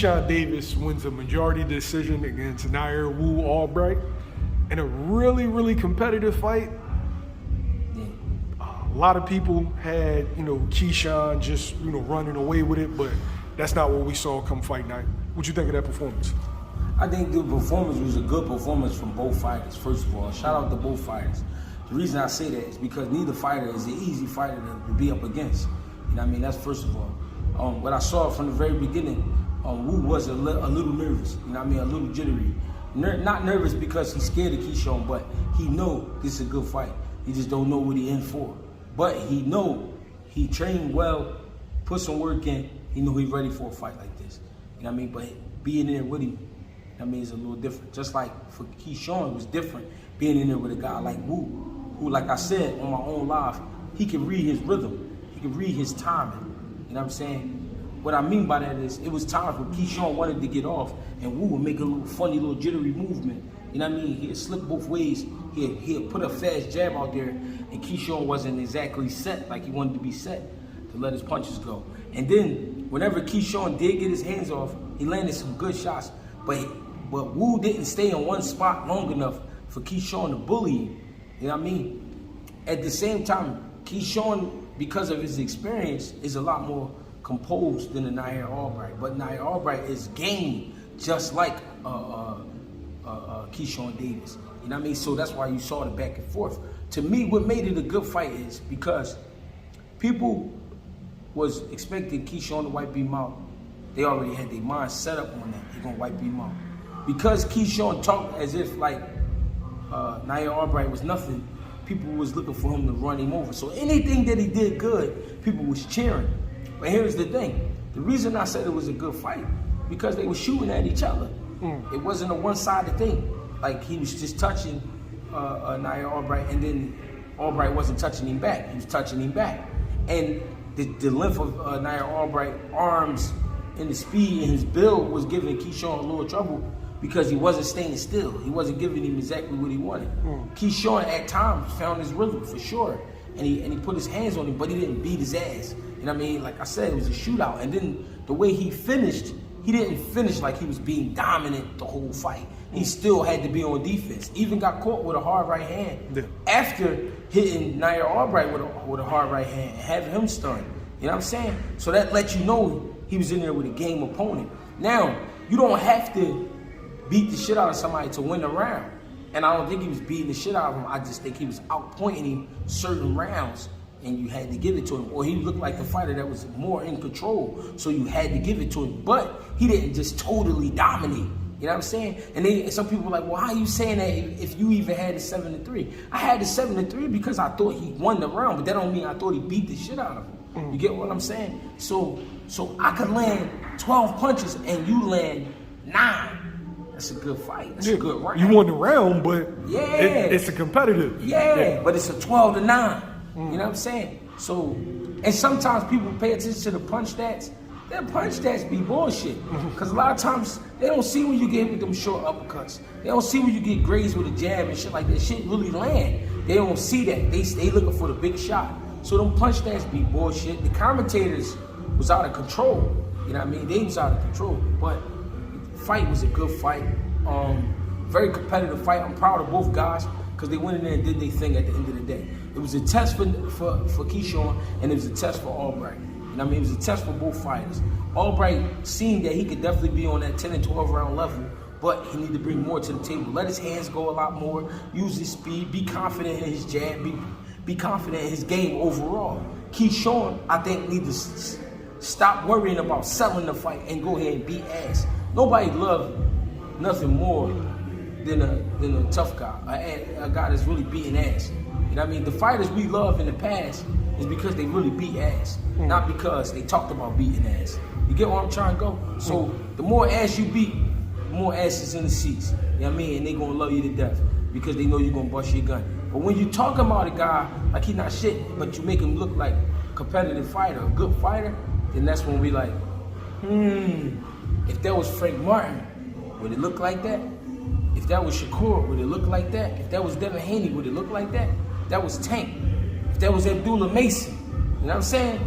Keyshawn Davis wins a majority decision against Nahir Albright in a really, really competitive fight. A lot of people had, Keyshawn just, running away with it, but that's not what we saw come fight night. What you think of that performance? I think the performance was a good performance from both fighters, first of all. Shout out to both fighters. The reason I say that is because neither fighter is an easy fighter to be up against. You know what I mean? That's first of all. What I saw from the very beginning, Wu was a little nervous, you know what I mean? A little jittery. Not nervous because he's scared of Keyshawn, but he know this is a good fight. He just don't know what he in for. But he know he trained well, put some work in, he know he's ready for a fight like this. You know what I mean? But being in there with him, I mean, it's a little different. Just like for Keyshawn, it was different being in there with a guy like Wu, who, like I said on my own live, he can read his rhythm. He can read his timing. You know what I'm saying? What I mean by that is, it was times when Keyshawn wanted to get off, and Wu would make a little funny, little jittery movement. You know what I mean? He'd slip both ways. He'd put a fast jab out there, and Keyshawn wasn't exactly set like he wanted to be set to let his punches go. And then, whenever Keyshawn did get his hands off, he landed some good shots, but Wu didn't stay in one spot long enough for Keyshawn to bully him. You know what I mean? At the same time, Keyshawn, because of his experience, is a lot more composed than the Nahir Albright. But Nahir Albright is game just like Keyshawn Davis. You know what I mean? So that's why you saw the back and forth. To me, what made it a good fight is because people was expecting Keyshawn to wipe him out. They already had their mind set up on that. They're going to wipe him out. Because Keyshawn talked as if like Nahir Albright was nothing, people was looking for him to run him over. So anything that he did good, people was cheering. But here's the thing. The reason I said it was a good fight, because they were shooting at each other. It wasn't a one-sided thing. Like, he was just touching Nahir Albright, and then Albright wasn't touching him back. He was touching him back. And the length of Nahir Albright's arms and the speed and his build was giving Keyshawn a little trouble because he wasn't staying still. He wasn't giving him exactly what he wanted. Keyshawn at times found his rhythm for sure, and he put his hands on him, but he didn't beat his ass. You know what I mean? Like I said, it was a shootout. And then the way he finished, he didn't finish like he was being dominant the whole fight. He still had to be on defense. Even got caught with a hard right hand after hitting Nahir Albright with a hard right hand and having him stunned. You know what I'm saying? So that lets you know he was in there with a game opponent. Now, you don't have to beat the shit out of somebody to win the round. And I don't think he was beating the shit out of him. I just think he was outpointing him certain rounds, and you had to give it to him. Or he looked like the fighter that was more in control, so you had to give it to him. But he didn't just totally dominate. You know what I'm saying? And some people were like, well, how are you saying that if you even had the 7-3? I had the 7-3 because I thought he won the round, but that don't mean I thought he beat the shit out of him. You get what I'm saying? So I could land 12 punches and you land 9. That's a good fight. That's a good round. You won the round, but it's a competitive. But it's a 12-9. You know what I'm saying? So, and sometimes people pay attention to the punch stats. Their punch stats be bullshit. Because a lot of times, they don't see when you get with them short uppercuts. They don't see when you get grazed with a jab and shit like that. Shit really land. They don't see that. They looking for the big shot. So them punch stats be bullshit. The commentators was out of control. You know what I mean? They was out of control. But the fight was a good fight. Very competitive fight. I'm proud of both guys because they went in there and did their thing at the end of the day. It was a test for Keyshawn, and it was a test for Albright. You know what I mean? It was a test for both fighters. Albright seemed that he could definitely be on that 10 and 12 round level, but he needed to bring more to the table. Let his hands go a lot more, use his speed, be confident in his jab, be confident in his game overall. Keyshawn, I think, needs to stop worrying about selling the fight and go ahead and beat ass. Nobody loves nothing more than a tough guy, a guy that's really beating ass. You know what I mean? The fighters we love in the past is because they really beat ass, not because they talked about beating ass. You get where I'm trying to go? So the more ass you beat, the more ass is in the seats. You know what I mean? And they gonna love you to death because they know you're gonna bust your gun. But when you talk about a guy like he not shit, but you make him look like a competitive fighter, a good fighter, then that's when we like, if that was Frank Martin, would it look like that? If that was Shakur, would it look like that? If that was Devin Haney, would it look like that? If that was Tank, if that was Abdullah Mason, you know what I'm saying?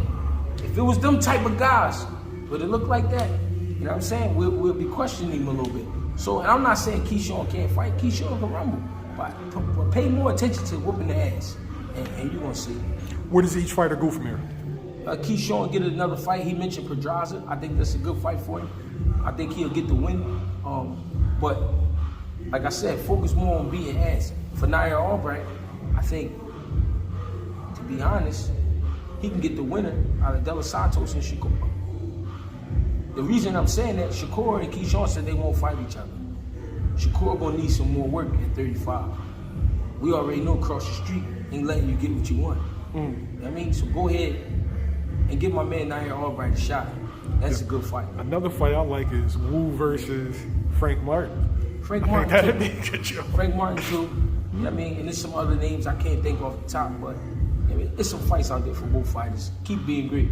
If it was them type of guys, would it look like that? You know what I'm saying? We'll be questioning him a little bit. So, and I'm not saying Keyshawn can't fight. Keyshawn can rumble. But pay more attention to whooping the ass, and you're going to see. Where does each fighter go from here? Keyshawn get another fight. He mentioned Pedraza. I think that's a good fight for him. I think he'll get the win. But, like I said, focus more on beating ass. For Nahir Albright, I think, to be honest, he can get the winner out of De Los Santos and Shakur. The reason I'm saying that, Shakur and Keyshawn said they won't fight each other. Shakur gonna need some more work at 35. We already know across the street ain't letting you get what you want. You know what I mean? So go ahead and give my man Nahir Albright a shot. That's a good fight. Another fight I like is Wu versus Frank Martin. Frank Martin too. Frank Martin too. You know what I mean? And there's some other names I can't think off the top, but I mean, there's some fights out there for both fighters. Keep being great.